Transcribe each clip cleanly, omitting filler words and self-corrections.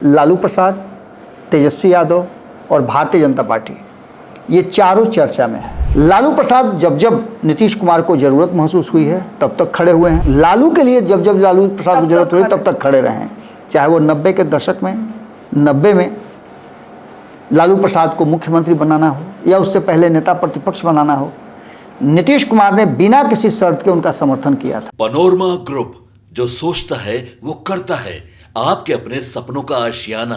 लालू प्रसाद, तेजस्वी यादव और भारतीय जनता पार्टी, ये चारों चर्चा में है। लालू प्रसाद जब जब नीतीश कुमार को ज़रूरत महसूस हुई है तब तक खड़े हुए हैं। लालू के लिए जब जब लालू प्रसाद को ज़रूरत हुई तब तक खड़े रहे हैं, चाहे वो 90 के दशक में, 90 में लालू प्रसाद को मुख्यमंत्री बनाना हो या उससे पहले नेता प्रतिपक्ष बनाना हो, नीतीश कुमार ने बिना किसी शर्त के उनका समर्थन किया था। पनोरमा ग्रुप, जो सोचता है वो करता है, आपके अपने सपनों का आशियाना।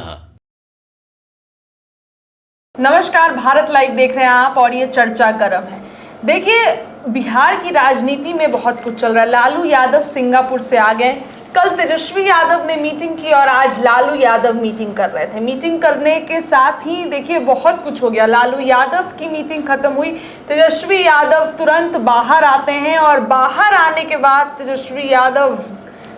नमस्कार, भारत लाइव देख रहे हैं आप और ये चर्चा गर्म है। देखिए, बिहार की राजनीति में बहुत कुछ चल रहा है। लालू यादव सिंगापुर से आ गए, कल तेजस्वी यादव ने मीटिंग की और आज लालू यादव मीटिंग कर रहे थे। मीटिंग करने के साथ ही देखिए बहुत कुछ हो गया। लालू यादव की मीटिंग खत्म हुई, तेजस्वी यादव तुरंत बाहर आते हैं और बाहर आने के बाद तेजस्वी यादव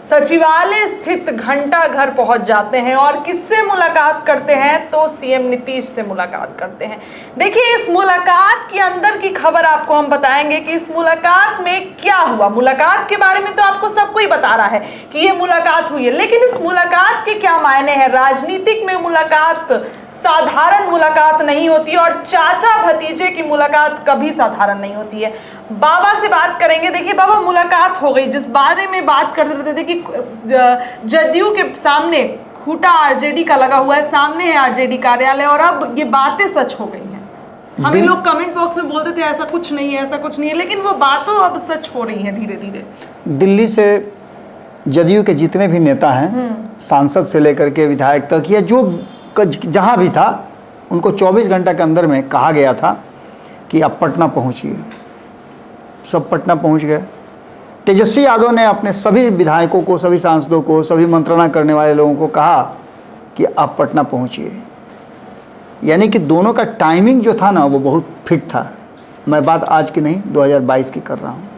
सचिवालय स्थित घंटा घर पहुंच जाते हैं और किससे मुलाकात करते हैं तो सीएम नीतीश से मुलाकात करते हैं। देखिए, इस मुलाकात के अंदर की खबर आपको हम बताएंगे कि इस मुलाकात में क्या हुआ। मुलाकात के बारे में तो आपको सबको ही बता रहा है कि ये मुलाकात हुई है, लेकिन इस मुलाकात के क्या मायने हैं। राजनीतिक में मुलाकात साधारण मुलाकात नहीं होती और चाचा भतीजे की मुलाकात कभी साधारण नहीं होती है। बाबा से बात करेंगे। देखिए बाबा, मुलाकात हो गई, जिस बारे में बात करते रहते थे कि जदयू के सामने खूंटा आरजेडी का लगा हुआ है, सामने है आरजेडी कार्यालय, और अब ये बातें सच हो गई हैं। हमें लोग कमेंट बॉक्स में बोलते थे ऐसा कुछ नहीं है, ऐसा कुछ नहीं है, लेकिन वो बातें अब सच हो रही हैं धीरे धीरे। दिल्ली से जदयू के जितने भी नेता हैं, सांसद से लेकर के विधायक तक, या जो जहाँ भी था, उनको 24 घंटा के अंदर में कहा गया था कि आप पटना पहुँचिए। सब पटना पहुँच गए। तेजस्वी यादव ने अपने सभी विधायकों को, सभी सांसदों को, सभी मंत्रणा करने वाले लोगों को कहा कि आप पटना पहुँचिए। यानी कि दोनों का टाइमिंग जो था ना, वो बहुत फिट था। मैं बात आज की नहीं, 2022 की कर रहा हूँ।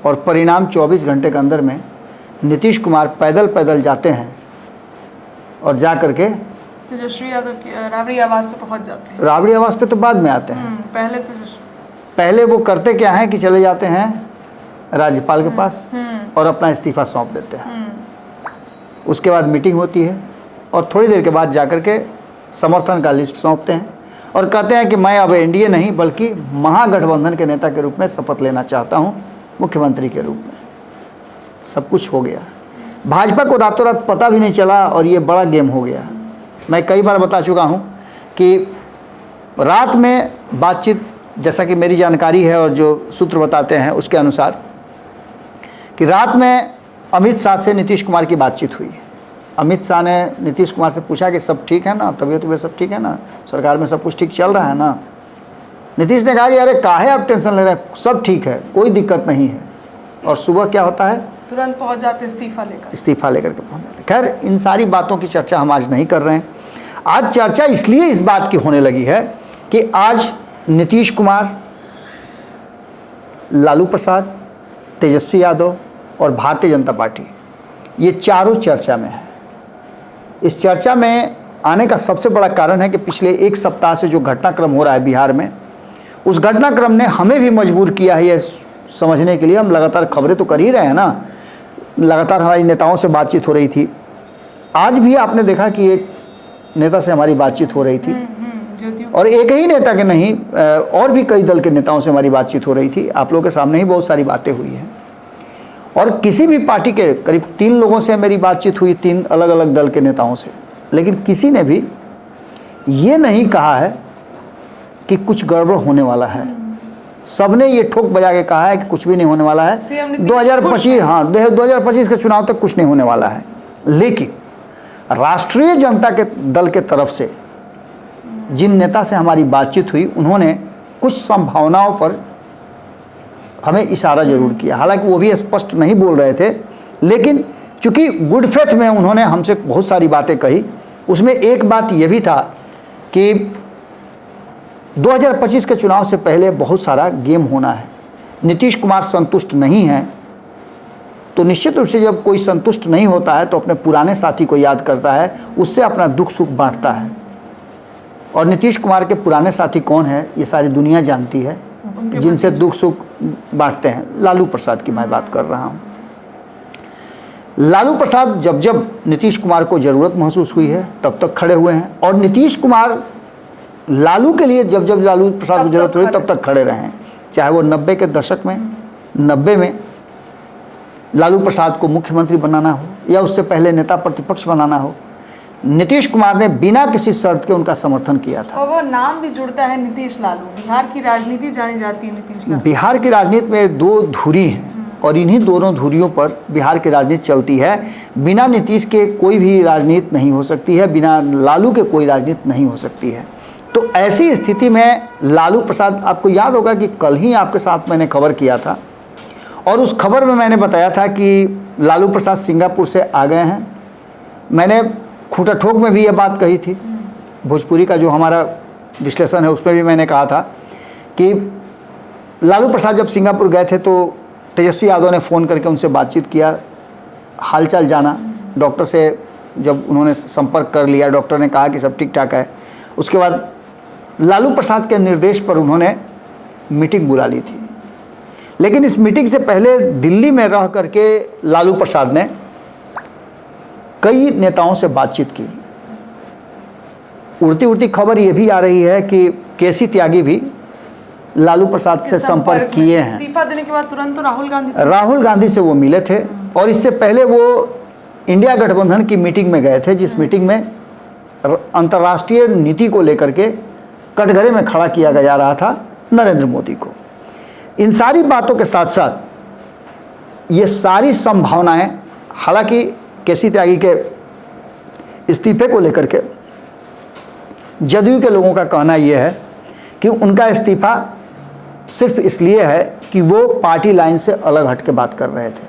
और परिणाम 24 घंटे के अंदर में नीतीश कुमार पैदल पैदल जाते हैं और जा करके तेजस्वी यादव की राबड़ी आवास पे पहुंच जाते हैं। राबड़ी आवास पे तो बाद में आते हैं। पहले वो करते क्या है कि चले जाते हैं राज्यपाल के पास और अपना इस्तीफा सौंप देते हैं। उसके बाद मीटिंग होती है और थोड़ी देर के बाद जाकर के समर्थन का लिस्ट सौंपते हैं और कहते हैं कि मैं अब एनडीए नहीं बल्कि महागठबंधन के नेता के रूप में शपथ लेना चाहता हूं, मुख्यमंत्री के रूप में। सब कुछ हो गया। भाजपा को रातों रात पता भी नहीं चला और ये बड़ा गेम हो गया। मैं कई बार बता चुका हूं कि रात में बातचीत, जैसा कि मेरी जानकारी है और जो सूत्र बताते हैं उसके अनुसार, कि रात में अमित शाह से नीतीश कुमार की बातचीत हुई। अमित शाह ने नीतीश कुमार से पूछा कि सब ठीक है ना, तबीयत वबीयत सब ठीक है ना, सरकार में सब कुछ ठीक चल रहा है ना। नीतीश ने कहा कि अरे काहे आप टेंशन ले रहे हैं, सब ठीक है, कोई दिक्कत नहीं है। और सुबह क्या होता है, तुरंत पहुंच जाते, इस्तीफा लेकर के पहुंच जाते। खैर, इन सारी बातों की चर्चा हम आज नहीं कर रहे हैं। आज चर्चा इसलिए इस बात की होने लगी है कि आज नीतीश कुमार, लालू प्रसाद, तेजस्वी यादव और भारतीय जनता पार्टी, ये चारों चर्चा में है। इस चर्चा में आने का सबसे बड़ा कारण है कि पिछले एक सप्ताह से जो घटनाक्रम हो रहा है बिहार में, उस घटनाक्रम ने हमें भी मजबूर किया है ये समझने के लिए। हम लगातार खबरें तो कर ही रहे हैं ना, लगातार हमारी नेताओं से बातचीत हो रही थी। आज भी आपने देखा कि एक नेता से हमारी बातचीत हो रही थी, और एक ही नेता के नहीं, और भी कई दल के नेताओं से हमारी बातचीत हो रही थी। आप लोगों के सामने ही बहुत सारी बातें हुई हैं। और किसी भी पार्टी के करीब 3 लोगों से मेरी बातचीत हुई, 3 अलग अलग दल के नेताओं से, लेकिन किसी ने भी ये नहीं कहा है कि कुछ गड़बड़ होने वाला है। सबने ये ठोक बजा के कहा है कि कुछ भी नहीं होने वाला है। 2025, हाँ, 2025 के चुनाव तक कुछ नहीं होने वाला है। लेकिन राष्ट्रीय जनता के दल के तरफ से जिन नेता से हमारी बातचीत हुई, उन्होंने कुछ संभावनाओं पर हमें इशारा जरूर किया। हालांकि वो भी स्पष्ट नहीं बोल रहे थे, लेकिन चूंकि गुड फेथ में उन्होंने हमसे बहुत सारी बातें कही। उसमें एक बात यह भी था कि 2025 के चुनाव से पहले बहुत सारा गेम होना है। नीतीश कुमार संतुष्ट नहीं है, तो निश्चित रूप से जब कोई संतुष्ट नहीं होता है तो अपने पुराने साथी को याद करता है, उससे अपना दुख सुख बांटता है। और नीतीश कुमार के पुराने साथी कौन है ये सारी दुनिया जानती है, जिनसे दुख सुख बांटते हैं। लालू प्रसाद की मैं बात कर रहा हूँ। लालू प्रसाद जब जब नीतीश कुमार को ज़रूरत महसूस हुई है तब तक खड़े हुए हैं, और नीतीश कुमार लालू के लिए जब जब लालू प्रसाद को जरूरत हुई तब तक खड़े रहे हैं। चाहे वो 90 के दशक में, 90 में लालू प्रसाद को मुख्यमंत्री बनाना हो या उससे पहले नेता प्रतिपक्ष बनाना हो, नीतीश कुमार ने बिना किसी शर्त के उनका समर्थन किया था। और वो नाम भी जुड़ता है नीतीश लालू। बिहार की राजनीति जानी जाती है नीतीश लालू। बिहार की राजनीति में दो धुरी हैं और इन्हीं दोनों धुरियों पर बिहार की राजनीति चलती है। बिना नीतीश के कोई भी राजनीति नहीं हो सकती है, बिना लालू के कोई राजनीति नहीं हो सकती है। तो ऐसी स्थिति में लालू प्रसाद, आपको याद होगा कि कल ही आपके साथ मैंने खबर किया था और उस खबर में मैंने बताया था कि लालू प्रसाद सिंगापुर से आ गए हैं। मैंने खूंटा ठोक में भी ये बात कही थी, भोजपुरी का जो हमारा विश्लेषण है उसमें भी मैंने कहा था कि लालू प्रसाद जब सिंगापुर गए थे तो तेजस्वी यादव ने फ़ोन करके उनसे बातचीत किया, हालचाल जाना। डॉक्टर से जब उन्होंने संपर्क कर लिया, डॉक्टर ने कहा कि सब ठीक ठाक है। उसके बाद लालू प्रसाद के निर्देश पर उन्होंने मीटिंग बुला ली थी। लेकिन इस मीटिंग से पहले दिल्ली में रह करके लालू प्रसाद ने कई नेताओं से बातचीत की। उड़ती उड़ती खबर ये भी आ रही है कि केसी त्यागी भी लालू प्रसाद से संपर्क किए हैं। इस्तीफा देने के बाद तुरंत तो राहुल गांधी से वो मिले थे और इससे पहले वो इंडिया गठबंधन की मीटिंग में गए थे, जिस मीटिंग में अंतर्राष्ट्रीय नीति को लेकर के कटघरे में खड़ा किया जा रहा था नरेंद्र मोदी को। इन सारी बातों के साथ साथ ये सारी संभावनाएं, हालांकि केसी त्यागी के इस्तीफे को लेकर के जदयू के लोगों का कहना यह है कि उनका इस्तीफा सिर्फ इसलिए है कि वो पार्टी लाइन से अलग हट के बात कर रहे थे,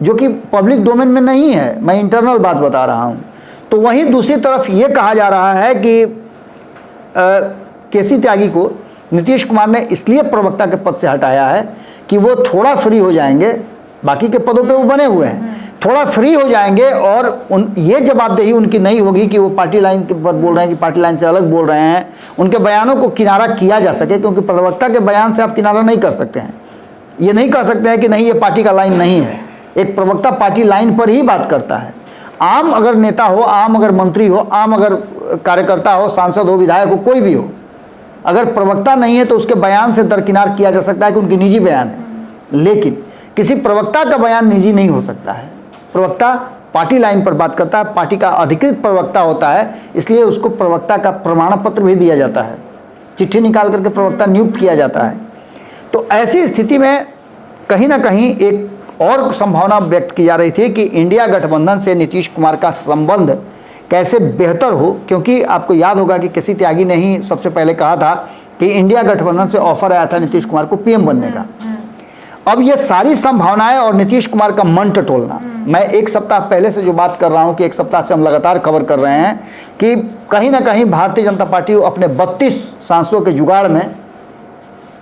जो कि पब्लिक डोमेन में नहीं है। मैं इंटरनल बात बता रहा हूँ। तो वहीं दूसरी तरफ ये कहा जा रहा है कि केसी त्यागी को नीतीश कुमार ने इसलिए प्रवक्ता के पद से हटाया है कि वो थोड़ा फ्री हो जाएंगे, बाकी के पदों पे वो बने हुए हैं, थोड़ा फ्री हो जाएंगे और ये जवाबदेही उनकी नहीं होगी कि वो पार्टी लाइन के पर बोल रहे हैं कि पार्टी लाइन से अलग बोल रहे हैं। उनके बयानों को किनारा किया जा सके, क्योंकि प्रवक्ता के बयान से आप किनारा नहीं कर सकते हैं। ये नहीं कह सकते हैं कि नहीं ये पार्टी का लाइन नहीं है। एक प्रवक्ता पार्टी लाइन पर ही बात करता है। आम अगर नेता हो, आम अगर मंत्री हो, आम अगर कार्यकर्ता हो, सांसद हो, विधायक हो, कोई भी हो, अगर प्रवक्ता नहीं है तो उसके बयान से दरकिनार किया जा सकता है कि उनकी निजी बयान है। लेकिन किसी प्रवक्ता का बयान निजी नहीं हो सकता है। प्रवक्ता पार्टी लाइन पर बात करता है, पार्टी का अधिकृत प्रवक्ता होता है, इसलिए उसको प्रवक्ता का प्रमाण पत्र भी दिया जाता है, चिट्ठी निकाल करके प्रवक्ता नियुक्त किया जाता है। तो ऐसी स्थिति में कहीं ना कहीं एक और संभावना व्यक्त की जा रही थी कि इंडिया गठबंधन से नीतीश कुमार का संबंध कैसे बेहतर हो, क्योंकि आपको याद होगा कि केसी त्यागी ने ही सबसे पहले कहा था कि इंडिया गठबंधन से ऑफर आया था नीतीश कुमार को पीएम बनने का। अब ये सारी संभावनाएं और नीतीश कुमार का मन टटोलना, मैं एक सप्ताह पहले से जो बात कर रहा हूं कि एक सप्ताह से हम लगातार खबर कर रहे हैं कि कहीं ना कहीं भारतीय जनता पार्टी अपने 32 सांसदों के जुगाड़ में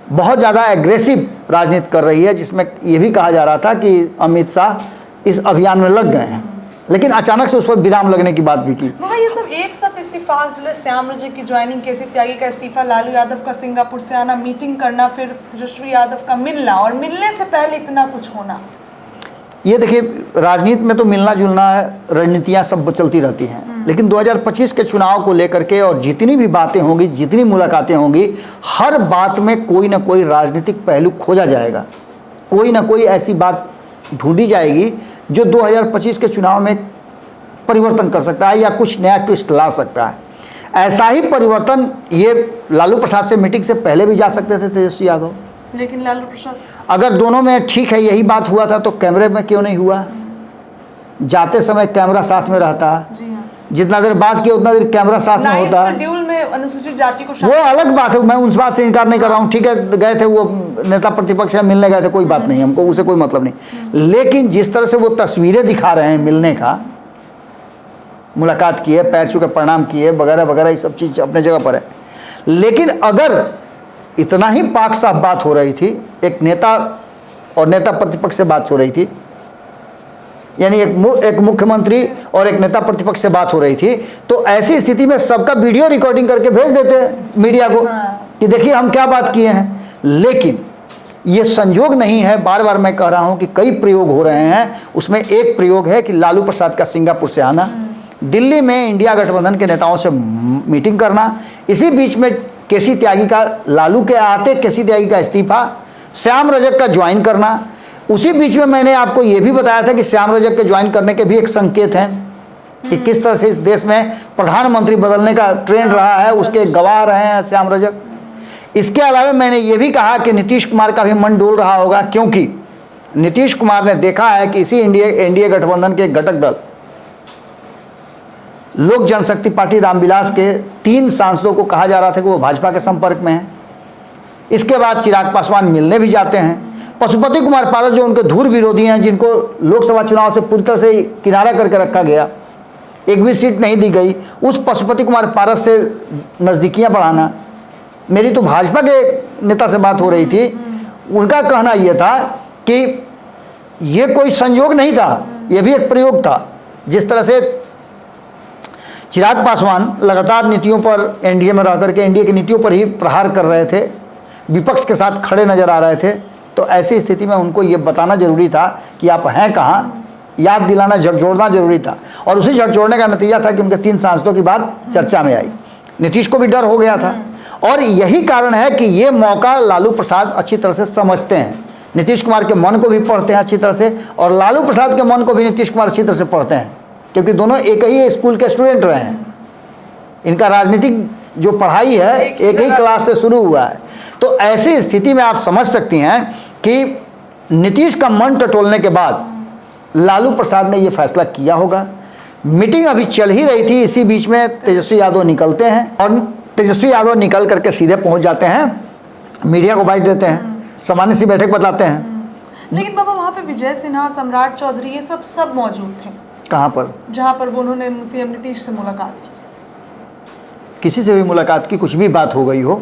बहुत ज़्यादा एग्रेसिव राजनीति कर रही है, जिसमें ये भी कहा जा रहा था कि अमित शाह इस अभियान में लग गए हैं, लेकिन अचानक से उस पर विराम लगने की बात भी की। ये सब एक साथ इत्तेफाक, जो श्याम रजक की ज्वाइनिंग, केसी त्यागी का इस्तीफा, लालू यादव का सिंगापुर से आना, मीटिंग करना, फिर तेजस्वी यादव का मिलना और मिलने से पहले इतना कुछ होना। ये देखिए, राजनीति में तो मिलना जुलना रणनीतियाँ सब चलती रहती हैं, लेकिन 2025 के चुनाव को लेकर के और जितनी भी बातें होंगी, जितनी मुलाकातें होंगी, हर बात में कोई ना कोई राजनीतिक पहलू खोजा जाएगा। कोई ना कोई ऐसी बात ढूंढी जाएगी जो 2025 के चुनाव में परिवर्तन कर सकता है या कुछ नया ट्विस्ट ला सकता है। ऐसा ही परिवर्तन ये लालू प्रसाद से मीटिंग से पहले भी जा सकते थे तेजस्वी यादव, लेकिन लालू प्रसाद, अगर दोनों में ठीक है यही बात हुआ था तो कैमरे में क्यों नहीं हुआ? जाते समय कैमरा साथ में रहता है, जी हाँ, जितना देर बात किया उतना देर कैमरा साथ में होता है। शेड्यूल में अनुसूचित जाति को वो अलग बात है, मैं उस बात से इनकार नहीं कर रहा हूँ। ठीक है, गए थे वो नेता प्रतिपक्ष से मिलने गए थे, कोई बात नहीं, हमको उसे कोई मतलब नहीं। लेकिन जिस तरह से वो तस्वीरें दिखा रहे हैं मिलने का, मुलाकात किए, पैर छू के प्रणाम किए, वगैरह वगैरह, ये सब चीज़ अपने जगह पर है। लेकिन अगर इतना ही पाक साफ बात हो रही थी, एक नेता और नेता प्रतिपक्ष से बात हो रही थी, यानी एक मुख्यमंत्री और एक नेता प्रतिपक्ष से बात हो रही थी, तो ऐसी स्थिति में सबका वीडियो रिकॉर्डिंग करके भेज देते मीडिया को कि देखिए हम क्या बात किए हैं। लेकिन ये संयोग नहीं है, बार बार मैं कह रहा हूं कि कई प्रयोग हो रहे हैं। उसमें एक प्रयोग है कि लालू प्रसाद का सिंगापुर से आना, दिल्ली में इंडिया गठबंधन के नेताओं से मीटिंग करना, इसी बीच में केसी त्यागी का, लालू के आते केसी त्यागी का इस्तीफा, श्याम रजक का ज्वाइन करना। उसी बीच में मैंने आपको ये भी बताया था कि श्याम रजक के ज्वाइन करने के भी एक संकेत हैं कि किस तरह से इस देश में प्रधानमंत्री बदलने का ट्रेंड रहा है, उसके गवाह रहे हैं श्याम रजक। इसके अलावा मैंने ये भी कहा कि नीतीश कुमार का भी मन डोल रहा होगा, क्योंकि नीतीश कुमार ने देखा है कि इसी एनडीए गठबंधन के घटक दल लोक जनशक्ति पार्टी रामविलास के 3 सांसदों को कहा जा रहा था कि वो भाजपा के संपर्क में हैं। इसके बाद चिराग पासवान मिलने भी जाते हैं। पशुपति कुमार पारस जो उनके धुर विरोधी हैं, जिनको लोकसभा चुनाव से पूरी तरह से किनारा करके रखा गया, एक भी सीट नहीं दी गई, उस पशुपति कुमार पारस से नज़दीकियां बढ़ाना। मेरी तो भाजपा के नेता से बात हो रही थी, उनका कहना यह था कि ये कोई संयोग नहीं था, यह भी एक प्रयोग था। जिस तरह से चिराग पासवान लगातार नीतियों पर, एनडीए में रह करके एनडीए की नीतियों पर ही प्रहार कर रहे थे, विपक्ष के साथ खड़े नजर आ रहे थे, तो ऐसी स्थिति में उनको ये बताना जरूरी था कि आप हैं कहाँ, याद दिलाना, झकझोड़ना जरूरी था। और उसी झकझोड़ने का नतीजा था कि उनके 3 सांसदों की बात चर्चा में आई। नीतीश को भी डर हो गया था, और यही कारण है कि ये मौका लालू प्रसाद अच्छी तरह से समझते हैं। नीतीश कुमार के मन को भी पढ़ते हैं अच्छी तरह से, और लालू प्रसाद के मन को भी नीतीश कुमार अच्छी तरह से पढ़ते हैं, क्योंकि दोनों एक ही स्कूल के स्टूडेंट रहे हैं। इनका राजनीतिक जो पढ़ाई है एक ही क्लास से शुरू हुआ है। तो ऐसी स्थिति में आप समझ सकती हैं कि नीतीश का मन टटोलने के बाद लालू प्रसाद ने यह फैसला किया होगा। मीटिंग अभी चल ही रही थी, इसी बीच में तेजस्वी यादव निकलते हैं, और तेजस्वी यादव निकल करके सीधे पहुंच जाते हैं, मीडिया को बाइट देते हैं, सामान्य सी बैठक बताते हैं। लेकिन बाबा वहाँ पे विजय सिन्हा, सम्राट चौधरी, ये सब मौजूद थे। कहाँ पर? जहाँ पर वो उन्होंने सीएम नीतीश से मुलाकात की। किसी से भी मुलाकात की, कुछ भी बात हो गई हो,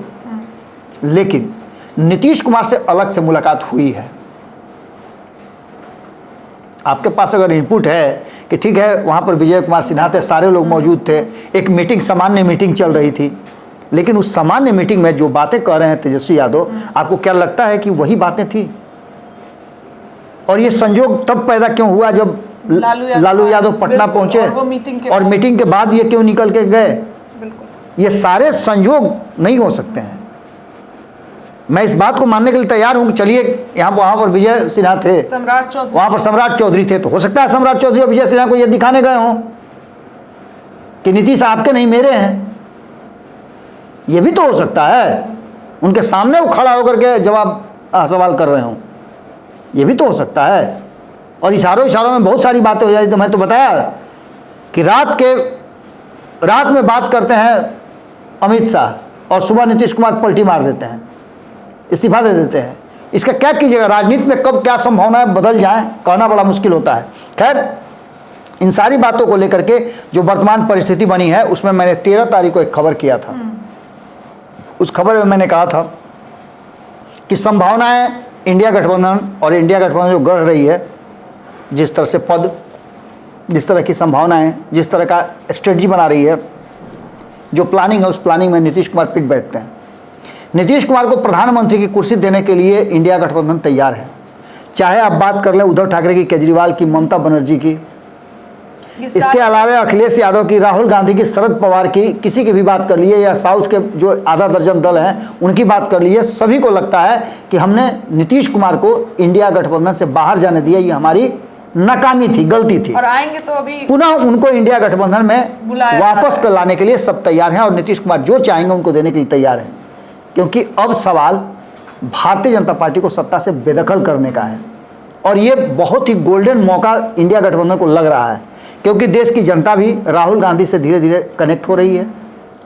लेकिन नीतीश कुमार से अलग से मुलाकात हुई है। आपके पास अगर इनपुट है कि ठीक है वहाँ पर विजय कुमार सिन्हा थे, सारे लोग मौजूद थे, एक मीटिंग, सामान्य मीटिंग चल रही थी, लेकिन उस सामान्य मीटिंग में जो बातें कह रहे हैं तेजस्वी यादव, आपको क्या लगता है कि वही बातें थी? और ये संयोग तब पैदा क्यों हुआ जब लालू यादव पटना पहुंचे, और मीटिंग के बाद ये क्यों निकल के गए? ये सारे संयोग नहीं हो सकते हैं। मैं इस बात को मानने के लिए तैयार हूं कि चलिए वहां पर विजय सिन्हा थे, वहां पर सम्राट चौधरी थे, तो हो सकता है सम्राट चौधरी और विजय सिन्हा को यह दिखाने गए हों कि नीतीश आपके नहीं मेरे हैं। यह भी तो हो सकता है, उनके सामने वो खड़ा होकर के सवाल कर रहे हों, यह भी तो हो सकता है। और इशारों में बहुत सारी बातें हो जाती। तो मैं तो बताया कि रात में बात करते हैं अमित शाह और सुबह नीतीश कुमार पलटी मार देते हैं, इस्तीफा दे देते हैं। इसका क्या कीजिएगा? राजनीति में कब क्या संभावनाएं बदल जाएं, कहना बड़ा मुश्किल होता है। खैर, इन सारी बातों को लेकर के जो वर्तमान परिस्थिति बनी है, उसमें मैंने 13 तारीख को एक खबर किया था। उस खबर में मैंने कहा था कि संभावनाएं इंडिया गठबंधन और इंडिया गठबंधन जो गढ़ रही है, जिस तरह से पद, जिस तरह की संभावनाएं, जिस तरह का स्ट्रेटजी बना रही है, जो प्लानिंग है, उस प्लानिंग में नीतीश कुमार पिट बैठते हैं। नीतीश कुमार को प्रधानमंत्री की कुर्सी देने के लिए इंडिया गठबंधन तैयार है। चाहे आप बात कर लें उद्धव ठाकरे की, केजरीवाल की, ममता बनर्जी की, इसके अलावा अखिलेश यादव की, राहुल गांधी की, शरद पवार की, किसी की भी बात कर लिए, या साउथ के जो आधा दर्जन दल हैं उनकी बात कर लिए, सभी को लगता है कि हमने नीतीश कुमार को इंडिया गठबंधन से बाहर जाने दिया, ये हमारी नाकामी थी, गलती थी। और आएंगे तो अभी पुनः उनको इंडिया गठबंधन में वापस कर लाने के लिए सब तैयार हैं, और नीतीश कुमार जो चाहेंगे उनको देने के लिए तैयार हैं, क्योंकि अब सवाल भारतीय जनता पार्टी को सत्ता से बेदखल करने का है। और ये बहुत ही गोल्डन मौका इंडिया गठबंधन को लग रहा है, क्योंकि देश की जनता भी राहुल गांधी से धीरे धीरे कनेक्ट हो रही है।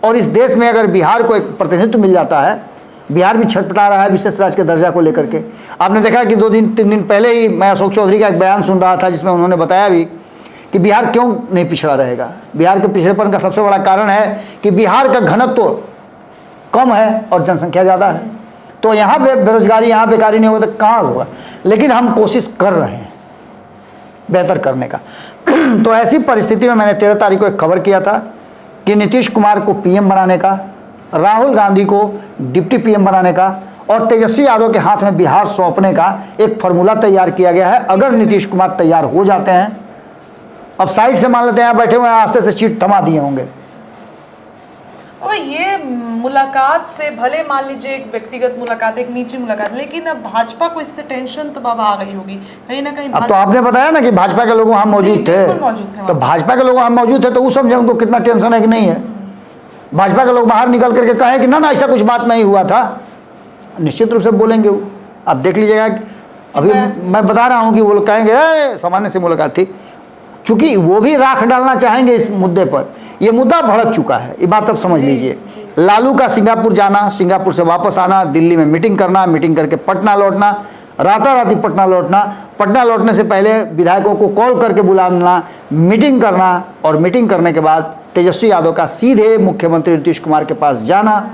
और इस देश में अगर बिहार को एक प्रतिनिधित्व मिल जाता है, बिहार भी छटपटा रहा है विशेष राज्य के दर्जा को लेकर के। आपने देखा कि 2-3 दिन पहले ही मैं अशोक चौधरी का एक बयान सुन रहा था, जिसमें उन्होंने बताया भी कि बिहार क्यों नहीं पिछड़ा रहेगा। बिहार के पिछड़ेपन का सबसे बड़ा कारण है कि बिहार का घनत्व कम है और जनसंख्या ज़्यादा है, तो यहाँ पे बेरोजगारी, यहाँ बेकारी नहीं होगा तो कहाँ होगा। लेकिन हम कोशिश कर रहे हैं बेहतर करने का। तो ऐसी परिस्थिति में मैंने 13 तारीख को एक खबर किया था कि नीतीश कुमार को पीएम बनाने का, राहुल गांधी को डिप्टी पीएम बनाने का, और तेजस्वी यादव के हाथ में बिहार सौंपने का एक फॉर्मूला तैयार किया गया है। अगर नीतीश कुमार तैयार हो जाते हैं, अब साइड से मान लेते हैं बैठे हुए आस्ते से सीट थमा दिए होंगे। और ये मुलाकात से भले मान लीजिए एक व्यक्तिगत मुलाकात, एक निजी मुलाकात, लेकिन अब भाजपा को इससे टेंशन तो बाबा आ गई होगी कहीं ना कहीं। अब तो आपने बताया ना कि भाजपा के लोग वहाँ मौजूद थे, तो भाजपा के लोग वहाँ मौजूद थे तो वो समझे उनको कितना टेंशन है कि नहीं है। भाजपा के लोग बाहर निकल करके कहें कि ना ऐसा कुछ बात नहीं हुआ था, निश्चित रूप से बोलेंगे वो। आप देख लीजिएगा, अभी मैं बता रहा हूँ कि वो लोग कहेंगे सामान्य से मुलाकात थी, क्योंकि वो भी राख डालना चाहेंगे इस मुद्दे पर। ये मुद्दा भड़क चुका है, ये बात अब समझ लीजिए। लालू का सिंगापुर जाना, सिंगापुर से वापस आना, दिल्ली में मीटिंग करना, मीटिंग करके पटना लौटना, राताराती पटना लौटना, पटना लौटने से पहले विधायकों को कॉल करके बुलाना, मीटिंग करना, और मीटिंग करने के बाद तेजस्वी यादव का सीधे मुख्यमंत्री नीतीश कुमार के पास जाना,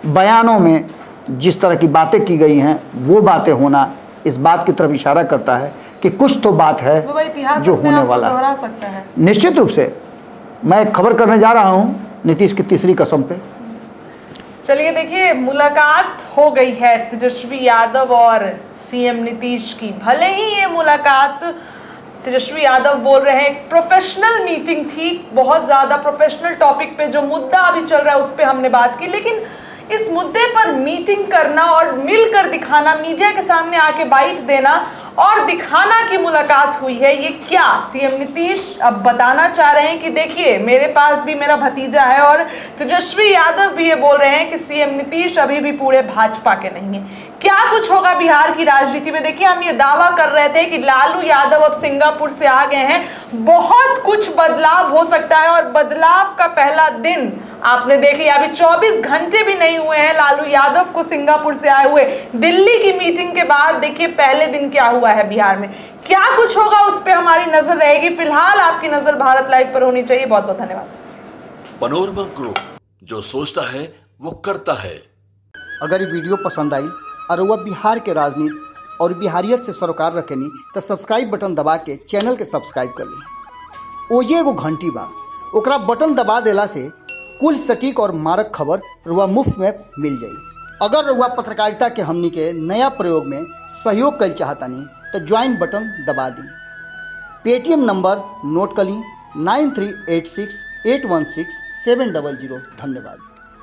बयानों में जिस तरह की बातें की गई हैं वो बातें होना इस बात की तरफ इशारा करता है कि कुछ तो बात है जो होने वाला है। निश्चित रूप से मैं खबर करने जा रहा हूं नीतीश की तीसरी कसम पे। चलिए देखिए, मुलाकात हो गई है तेजस्वी यादव और सीएम नीतीश की। भले ही ये मुलाकात तेजस्वी यादव बोल रहे हैं एक प्रोफेशनल मीटिंग थी, बहुत ज़्यादा प्रोफेशनल टॉपिक पे जो मुद्दा अभी चल रहा है उस पर हमने बात की, लेकिन इस मुद्दे पर मीटिंग करना और मिलकर दिखाना, मीडिया के सामने आके बाइट देना और दिखाना की मुलाकात हुई है, ये क्या सीएम नीतीश अब बताना चाह रहे हैं कि देखिए मेरे पास भी मेरा भतीजा है, और तेजस्वी यादव भी ये बोल रहे हैं कि सीएम नीतीश अभी भी पूरे भाजपा के नहीं है। क्या कुछ होगा बिहार की राजनीति में? देखिए, हम ये दावा कर रहे थे कि लालू यादव अब सिंगापुर से आ गए हैं, बहुत कुछ बदलाव हो सकता है, और बदलाव का पहला दिन आपने देख लिया। अभी 24 घंटे भी नहीं हुए हैं लालू यादव को सिंगापुर से आए हुए। दिल्ली की मीटिंग के बाद देखिए पहले दिन क्या हुआ है बिहार में। क्या कुछ होगा उस पर हमारी नजर रहेगी। फिलहाल आपकी नजर भारत लाइव पर होनी चाहिए। बहुत बहुत धन्यवाद। पनोरमा ग्रुप, जो सोचता है वो करता है। अगर ये वीडियो पसंद आई और वह बिहार के राजनीति और बिहारियत से सरोकार रखेनी तो सब्सक्राइब बटन दबा के चैनल के सब्सक्राइब कर ली। ओजे एगो घंटी बा, ओकरा बटन दबा देला से कुल सटीक और मारक खबर रुआ मुफ्त में मिल जाई। अगर रुआ पत्रकारिता के हमनी के नया प्रयोग में सहयोग कर चाहतानी तो ज्वाइन बटन दबा दी। पेटीएम नंबर नोट कर ली 9386816700। धन्यवाद।